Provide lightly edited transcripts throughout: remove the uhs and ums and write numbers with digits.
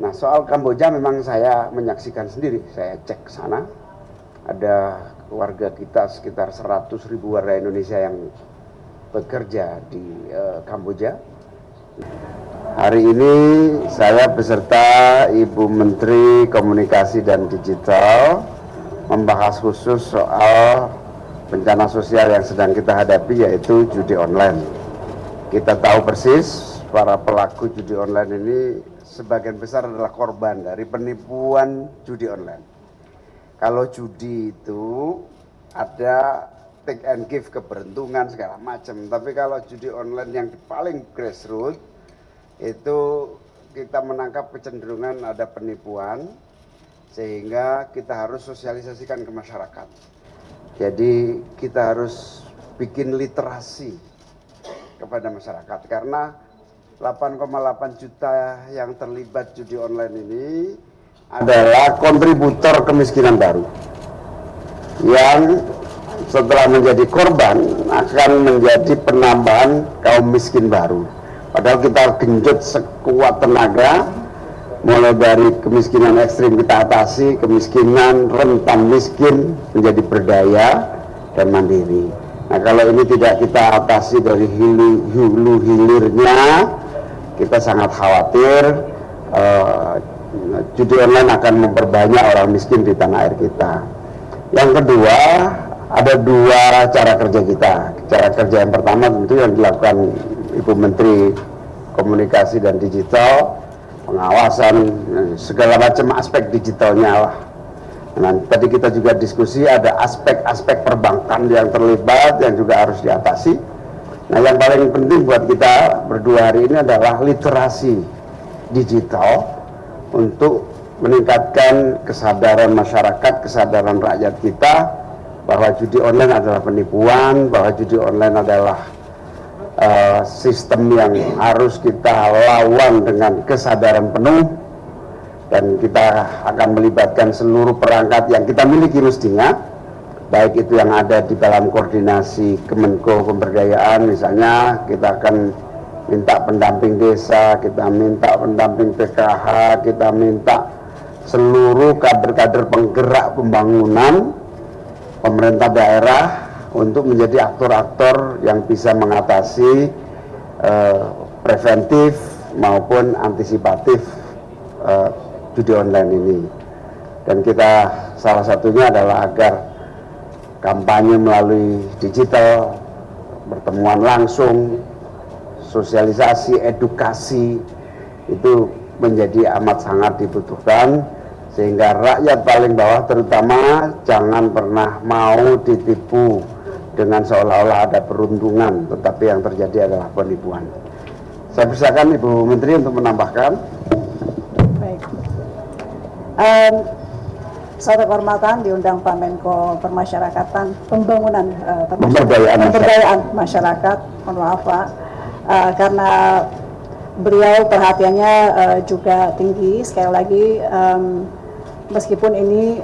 Nah, soal Kamboja memang saya menyaksikan sendiri, saya cek ke sana, ada warga kita sekitar 100.000 warga Indonesia yang bekerja di Kamboja. Hari ini saya beserta Ibu Menteri Komunikasi dan Digital membahas khusus soal bencana sosial yang sedang kita hadapi, yaitu judi online. Kita tahu persis para pelaku judi online ini sebagian besar adalah korban dari penipuan judi online. Kalau judi itu ada take and give, keberuntungan segala macam, tapi kalau judi online yang paling grassroots itu kita menangkap kecenderungan ada penipuan, sehingga kita harus sosialisasikan ke masyarakat. Jadi kita harus bikin literasi kepada masyarakat, karena 8,8 juta yang terlibat judi online ini adalah kontributor kemiskinan baru yang setelah menjadi korban akan menjadi penambahan kaum miskin baru. Padahal kita genjot sekuat tenaga, mulai dari kemiskinan ekstrim kita atasi, kemiskinan rentan miskin menjadi berdaya dan mandiri. Nah, kalau ini tidak kita atasi dari hulu hilirnya, kita sangat khawatir judi online akan memperbanyak orang miskin di tanah air kita. Yang kedua, ada dua cara kerja kita. Cara kerja yang pertama tentu yang dilakukan Ibu Menteri Komunikasi dan Digital, pengawasan segala macam aspek digitalnya lah. Nah, tadi kita juga diskusi ada aspek-aspek perbankan yang terlibat yang juga harus diatasi. Nah, yang paling penting buat kita berdua hari ini adalah literasi digital untuk meningkatkan kesadaran masyarakat, kesadaran rakyat kita bahwa judi online adalah penipuan, bahwa judi online adalah sistem yang harus kita lawan dengan kesadaran penuh. Dan kita akan melibatkan seluruh perangkat yang kita miliki mestinya, baik itu yang ada di dalam koordinasi Kemenko Pemberdayaan, misalnya kita akan minta pendamping desa, kita minta pendamping PKH, kita minta seluruh kader-kader penggerak pembangunan pemerintah daerah untuk menjadi aktor-aktor yang bisa mengatasi preventif maupun antisipatif judi online ini. Dan kita salah satunya adalah agar kampanye melalui digital, pertemuan langsung, sosialisasi, edukasi itu menjadi amat sangat dibutuhkan, sehingga rakyat paling bawah terutama jangan pernah mau ditipu dengan seolah-olah ada peruntungan, tetapi yang terjadi adalah penipuan. Saya persilakan Ibu Menteri untuk menambahkan. Suatu kehormatan diundang Pak Menko Permasyarakatan Pembangunan Pemberdayaan Masyarakat. Mohon maaf Pak, karena beliau perhatiannya juga tinggi. Sekali lagi, meskipun ini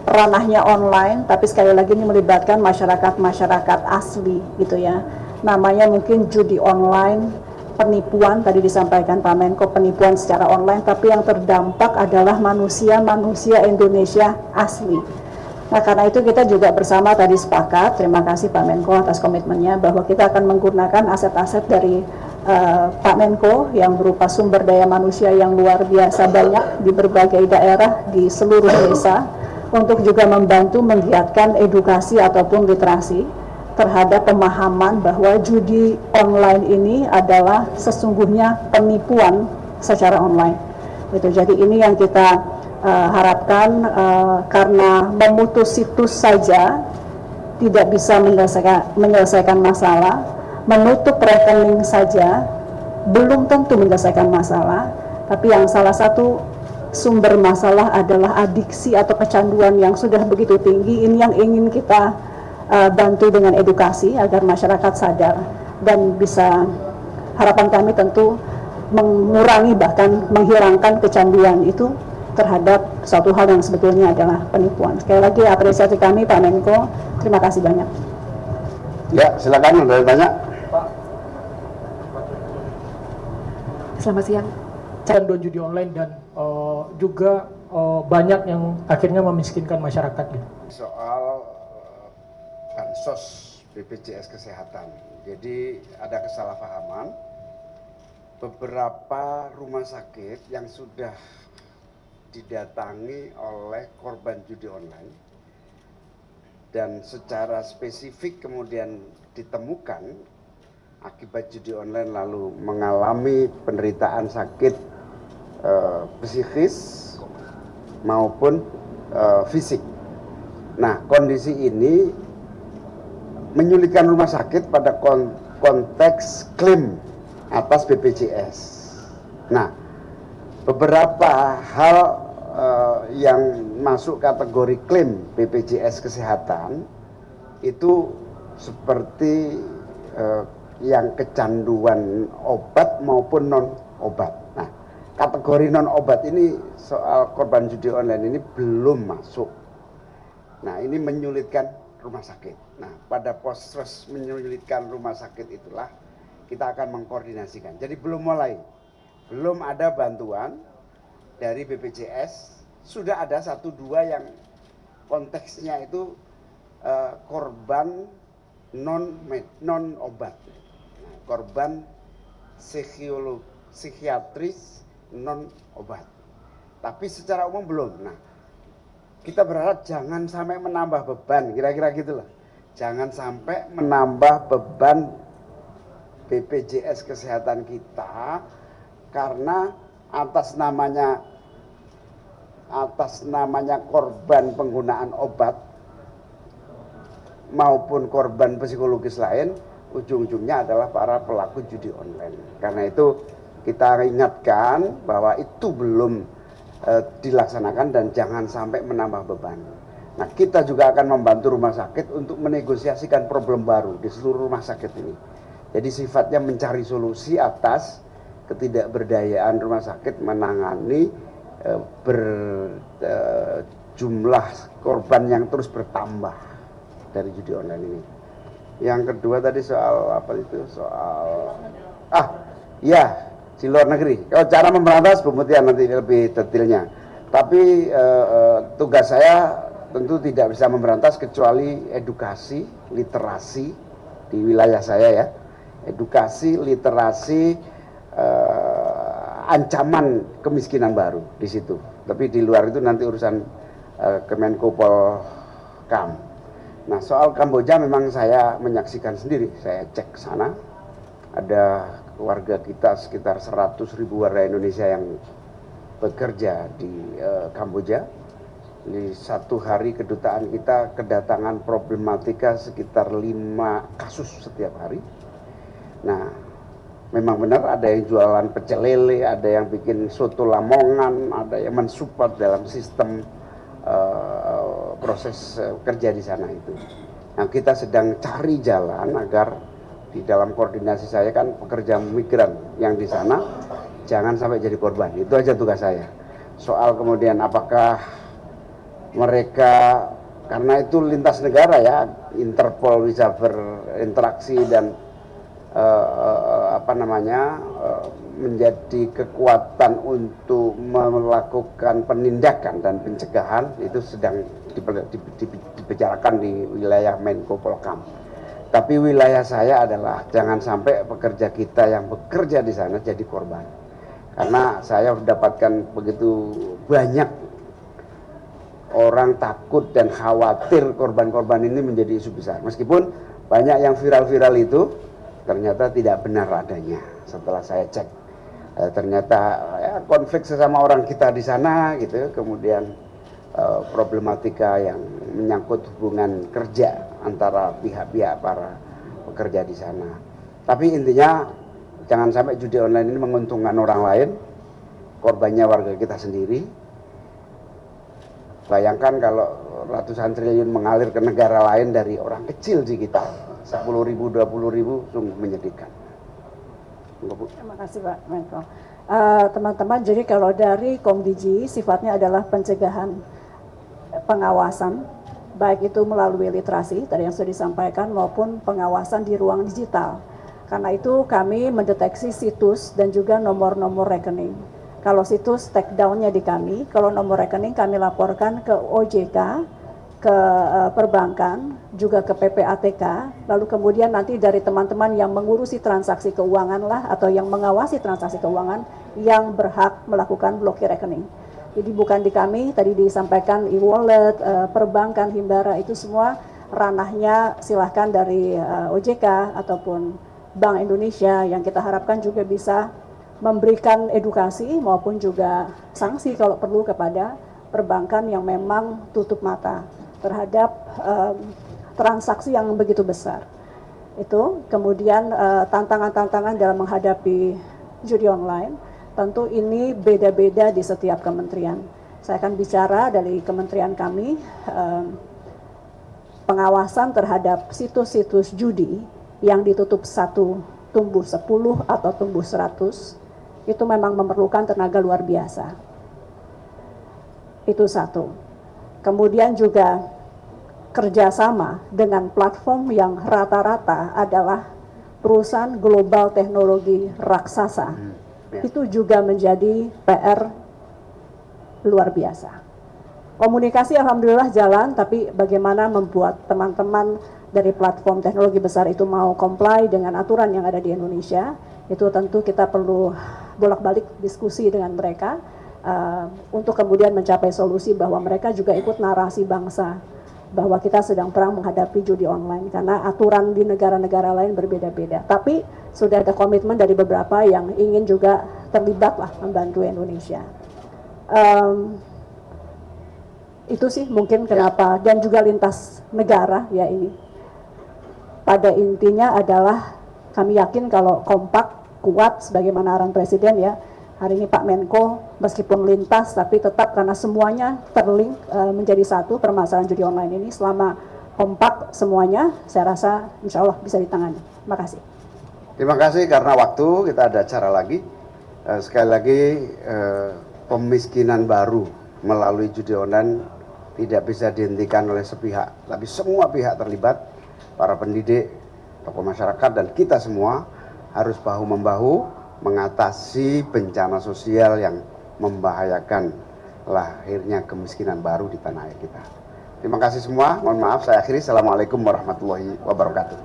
ranahnya online, tapi sekali lagi ini melibatkan masyarakat asli gitu ya. Namanya mungkin judi online, penipuan, tadi disampaikan Pak Menko, penipuan secara online, tapi yang terdampak adalah manusia Indonesia asli. Nah, karena itu kita juga bersama tadi sepakat, terima kasih Pak Menko atas komitmennya, bahwa kita akan menggunakan aset-aset dari Pak Menko yang berupa sumber daya manusia yang luar biasa banyak di berbagai daerah di seluruh desa, untuk juga membantu menggiatkan edukasi ataupun literasi terhadap pemahaman bahwa judi online ini adalah sesungguhnya penipuan secara online. Itu jadi ini yang kita harapkan, karena memutus situs saja tidak bisa menyelesaikan masalah, menutup rekening saja belum tentu menyelesaikan masalah, tapi yang salah satu sumber masalah adalah adiksi atau kecanduan yang sudah begitu tinggi. Ini yang ingin kita bantu dengan edukasi agar masyarakat sadar dan bisa, harapan kami tentu mengurangi bahkan menghilangkan kecanduan itu terhadap suatu hal yang sebetulnya adalah penipuan. Sekali lagi apresiasi kami Pak Menko, terima kasih banyak. Ya, silakan ada yang tanya. Selamat siang. Canduan judi online dan juga banyak yang akhirnya memiskinkan masyarakat gitu. Soal bansos BPJS Kesehatan. Jadi ada kesalahpahaman. Beberapa rumah sakit yang sudah didatangi oleh korban judi online dan secara spesifik kemudian ditemukan akibat judi online lalu mengalami penderitaan sakit psikis maupun fisik. Nah, kondisi ini menyulitkan rumah sakit pada konteks klaim atas BPJS. Nah, beberapa hal yang masuk kategori klaim BPJS Kesehatan itu seperti yang kecanduan obat maupun non obat. Nah, kategori non obat ini soal korban judi online ini belum masuk. Nah, ini menyulitkan rumah sakit. Nah, pada proses menyulitkan rumah sakit itulah kita akan mengkoordinasikan. Jadi belum mulai, belum ada bantuan dari BPJS. Sudah ada 1-2 yang konteksnya itu korban non obat, korban psikiatris non obat. Tapi secara umum belum. Nah, kita berharap jangan sampai menambah beban, kira-kira gitulah. Jangan sampai menambah beban BPJS Kesehatan kita karena atas namanya korban penggunaan obat maupun korban psikologis lain, ujung-ujungnya adalah para pelaku judi online. Karena itu kita ingatkan bahwa itu belum dilaksanakan dan jangan sampai menambah beban. Nah, kita juga akan membantu rumah sakit untuk menegosiasikan problem baru di seluruh rumah sakit ini. Jadi sifatnya mencari solusi atas ketidakberdayaan rumah sakit menangani berjumlah korban yang terus bertambah dari judi online ini. Yang kedua tadi soal apa itu? Soal di luar negeri. Kalau cara memberantas Bu Mutia nanti lebih detailnya. Tapi tugas saya tentu tidak bisa memberantas kecuali edukasi, literasi di wilayah saya ya. Edukasi, literasi, ancaman kemiskinan baru di situ. Tapi di luar itu nanti urusan Kemenko Polkam. Nah, soal Kamboja memang saya menyaksikan sendiri. Saya cek sana. Ada warga kita sekitar 100.000 warga Indonesia yang bekerja di Kamboja. Di satu hari kedutaan kita kedatangan problematika sekitar 5 kasus setiap hari. Nah, memang benar ada yang jualan pecel lele, ada yang bikin soto Lamongan, ada yang mensupport dalam sistem proses kerja di sana itu. Nah, kita sedang cari jalan agar di dalam koordinasi saya kan pekerja migran yang di sana jangan sampai jadi korban. Itu aja tugas saya. Soal kemudian apakah mereka, karena itu lintas negara ya, Interpol bisa berinteraksi dan menjadi kekuatan untuk melakukan penindakan dan pencegahan, itu sedang dibicarakan di wilayah Menko Polkam. Tapi wilayah saya adalah jangan sampai pekerja kita yang bekerja di sana jadi korban. Karena saya mendapatkan begitu banyak orang takut dan khawatir korban-korban ini menjadi isu besar. Meskipun banyak yang viral-viral itu ternyata tidak benar adanya. Setelah saya cek, ternyata ya, konflik sesama orang kita di sana gitu, kemudian problematika yang menyangkut hubungan kerja antara pihak-pihak para pekerja di sana. Tapi intinya jangan sampai judi online ini menguntungkan orang lain, korbannya warga kita sendiri. Bayangkan kalau ratusan triliun mengalir ke negara lain dari orang kecil di kita, 10.000, 20.000, sungguh menyedihkan. Terima kasih Pak Menko. Teman-teman, jadi kalau dari Komdiji sifatnya adalah pencegahan, pengawasan, baik itu melalui literasi tadi yang sudah disampaikan maupun pengawasan di ruang digital. Karena itu kami mendeteksi situs dan juga nomor-nomor rekening. Kalau situs take down-nya di kami, kalau nomor rekening kami laporkan ke OJK, ke perbankan, juga ke PPATK, lalu kemudian nanti dari teman-teman yang mengurusi transaksi keuangan lah, atau yang mengawasi transaksi keuangan, yang berhak melakukan blokir rekening. Jadi bukan di kami, tadi disampaikan e-wallet, perbankan, Himbara, itu semua ranahnya silahkan dari OJK ataupun Bank Indonesia, yang kita harapkan juga bisa memberikan edukasi maupun juga sanksi kalau perlu kepada perbankan yang memang tutup mata terhadap transaksi yang begitu besar. Itu kemudian tantangan-tantangan dalam menghadapi judi online, tentu ini beda-beda di setiap kementerian. Saya akan bicara dari kementerian kami, pengawasan terhadap situs-situs judi yang ditutup 1 tumbuh 10 atau tumbuh 100, itu memang memerlukan tenaga luar biasa. Itu satu. Kemudian juga kerjasama dengan platform yang rata-rata adalah perusahaan global teknologi raksasa. Itu juga menjadi PR luar biasa. Komunikasi alhamdulillah jalan, tapi bagaimana membuat teman-teman dari platform teknologi besar itu mau comply dengan aturan yang ada di Indonesia, itu tentu kita perlu bolak-balik diskusi dengan mereka untuk kemudian mencapai solusi bahwa mereka juga ikut narasi bangsa bahwa kita sedang perang menghadapi judi online, karena aturan di negara-negara lain berbeda-beda. Tapi sudah ada komitmen dari beberapa yang ingin juga terlibat lah membantu Indonesia. Itu sih mungkin kenapa, dan juga lintas negara ya ini. Pada intinya adalah kami yakin kalau kompak, kuat sebagaimana arahan Presiden ya. Hari ini Pak Menko meskipun lintas tapi tetap karena semuanya terlink menjadi satu permasalahan judi online ini. Selama kompak semuanya, saya rasa insya Allah bisa ditangani. Terima kasih. Terima kasih, karena waktu kita ada acara lagi. Sekali lagi pemiskinan baru melalui judi online tidak bisa dihentikan oleh sepihak, tapi semua pihak terlibat, para pendidik, tokoh masyarakat, dan kita semua harus bahu-membahu mengatasi bencana sosial yang membahayakan lahirnya kemiskinan baru di tanah air kita. Terima kasih semua, mohon maaf saya akhiri. Assalamualaikum warahmatullahi wabarakatuh.